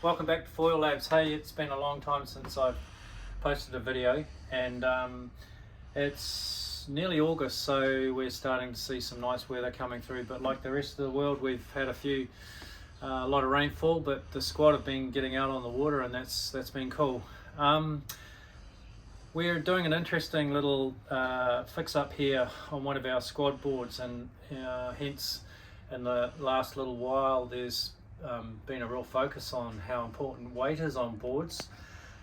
welcome back to Foil Labs. Hey, it's been a long time since I've posted a video, and it's nearly August, so we're starting to see some nice weather coming through, but like the rest of the world, we've had a lot of rainfall, but the squad have been getting out on the water, and that's been cool. We're doing an interesting little fix up here on one of our squad boards, and hence in the last little while there's been a real focus on how important weight is on boards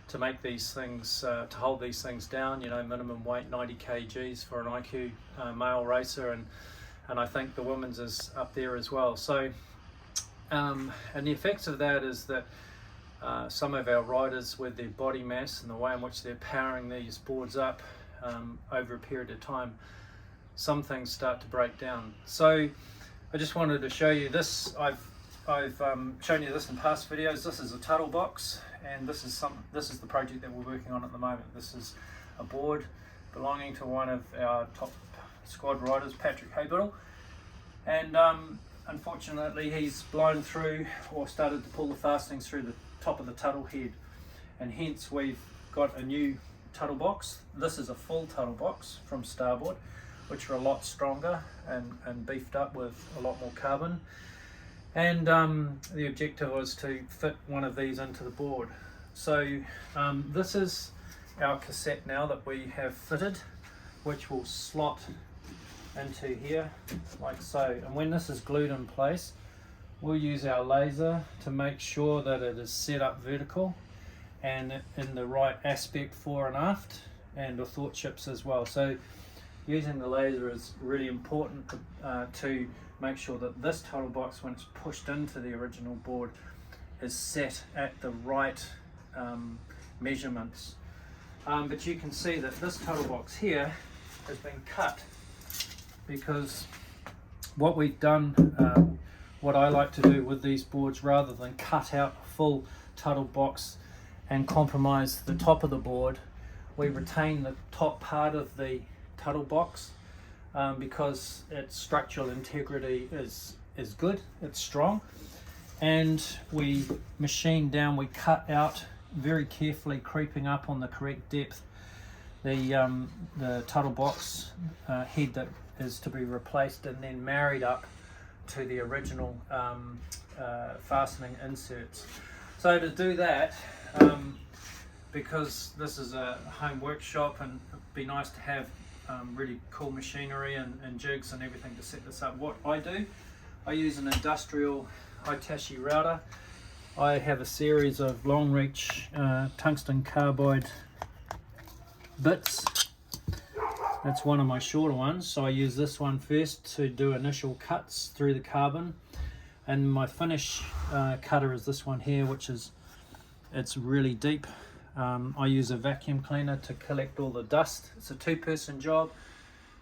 to make these things, to hold these things down. You know, minimum weight 90 kgs for an IQ male racer, and I think the women's is up there as well. So and the effects of that is that some of our riders, with their body mass and the way in which they're powering these boards up over a period of time, some things start to break down. So I just wanted to show you this. I've shown you this in past videos. This is a tuttle box, and this is the project that we're working on at the moment. This is a board belonging to one of our top squad riders, Patrick Haybiddle, and unfortunately he's blown through, or started to pull the fastenings through the top of the tuttle head, and hence we've got a new tuttle box. This is a full tuttle box from Starboard, which are a lot stronger and beefed up with a lot more carbon, and the objective was to fit one of these into the board. So this is our cassette now that we have fitted, which will slot into here like so, and when this is glued in place, we'll use our laser to make sure that it is set up vertical and in the right aspect fore and aft, and athwartships as well. So using the laser is really important to make sure that this tuttle box, when it's pushed into the original board, is set at the right measurements. But you can see that this tuttle box here has been cut, because what we've done, what I like to do with these boards, rather than cut out a full tuttle box and compromise the top of the board, we retain the top part of the tuttle box because its structural integrity is good, it's strong, and we machine down, we cut out very carefully, creeping up on the correct depth, the tuttle box head that is to be replaced and then married up to the original fastening inserts. So to do that, because this is a home workshop and it'd be nice to have really cool machinery and jigs and everything to set this up, what I do, I use an industrial Hitachi router. I have a series of long reach tungsten carbide bits. That's one of my shorter ones, so I use this one first to do initial cuts through the carbon, and my finish cutter is this one here, which is, it's really deep. I use a vacuum cleaner to collect all the dust. It's a two-person job.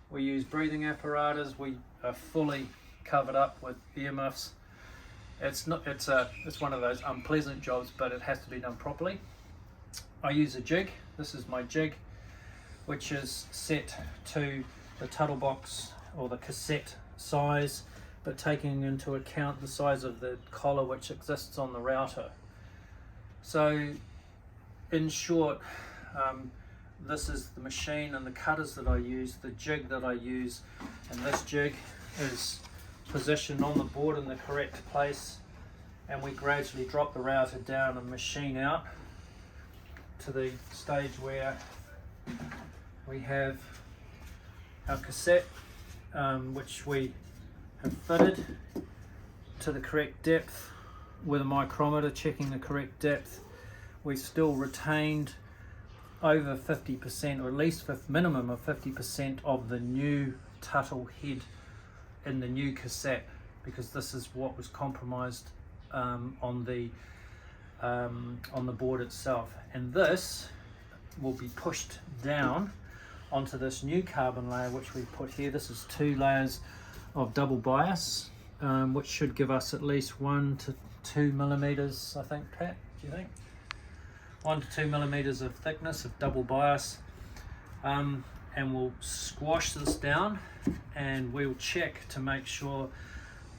We use breathing apparatus. We are fully covered up with earmuffs. It's one of those unpleasant jobs, but it has to be done properly. I use a jig. This is my jig, which is set to the tuttle box or the cassette size, but taking into account the size of the collar which exists on the router. So in short, this is the machine and the cutters that I use, the jig that I use, and this jig is positioned on the board in the correct place, and we gradually drop the router down and machine out to the stage where we have our cassette, which we have fitted to the correct depth with a micrometer, checking the correct depth. We still retained over 50%, or at least minimum of 50% of the new tuttle head in the new cassette, because this is what was compromised on the board itself, and this will be pushed down onto this new carbon layer which we put here. This is 2 layers of double bias, which should give us at least 1 to 2 millimeters, I think. Pat, do you think? 1 to 2 millimeters of thickness of double bias, and we'll squash this down, and we'll check to make sure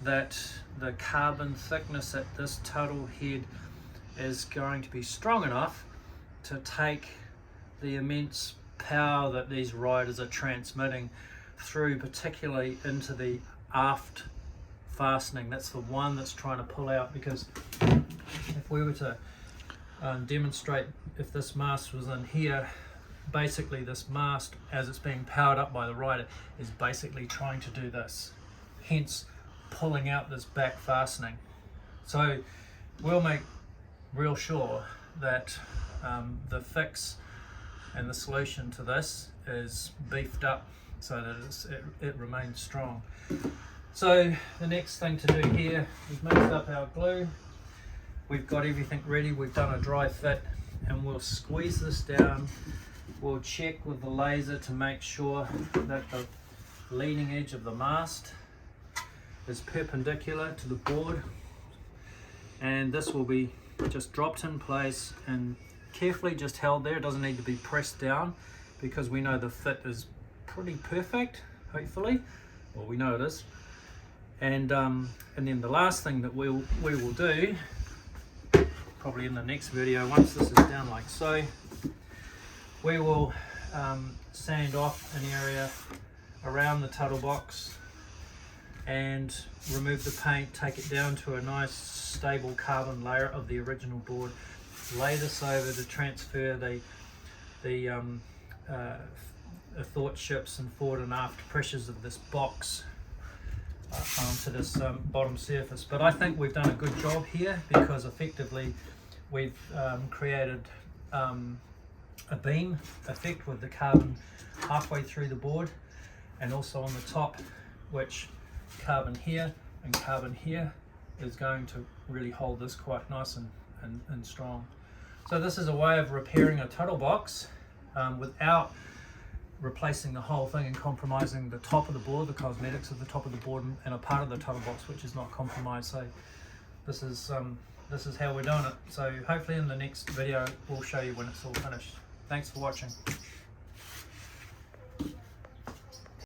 that the carbon thickness at this tuttle head is going to be strong enough to take the immense power that these riders are transmitting through, particularly into the aft fastening. That's the one that's trying to pull out, because if we were to demonstrate, if this mast was in here, basically this mast, as it's being powered up by the rider, is basically trying to do this, hence pulling out this back fastening. So we'll make real sure that the fix and the solution to this is beefed up so that it remains strong. So the next thing to do here, we've mixed up our glue, we've got everything ready, we've done a dry fit, and we'll squeeze this down. We'll check with the laser to make sure that the leading edge of the mast is perpendicular to the board, and this will be just dropped in place and carefully just held there. It doesn't need to be pressed down because we know the fit is pretty perfect, hopefully. Well, we know it is. And then the last thing that we will do, probably in the next video, once this is down like so, we will sand off an area around the tuttle box and remove the paint, take it down to a nice stable carbon layer of the original board, lay this over to transfer the athwartships and forward and aft pressures of this box onto this bottom surface. But I think we've done a good job here, because effectively we've created a beam effect with the carbon halfway through the board, and also on the top, which carbon here and carbon here is going to really hold this quite nice and strong. So this is a way of repairing a tuttle box without replacing the whole thing and compromising the top of the board, the cosmetics of the top of the board, and a part of the tuttle box which is not compromised. So this is how we're doing it. So hopefully in the next video we'll show you when it's all finished. Thanks for watching.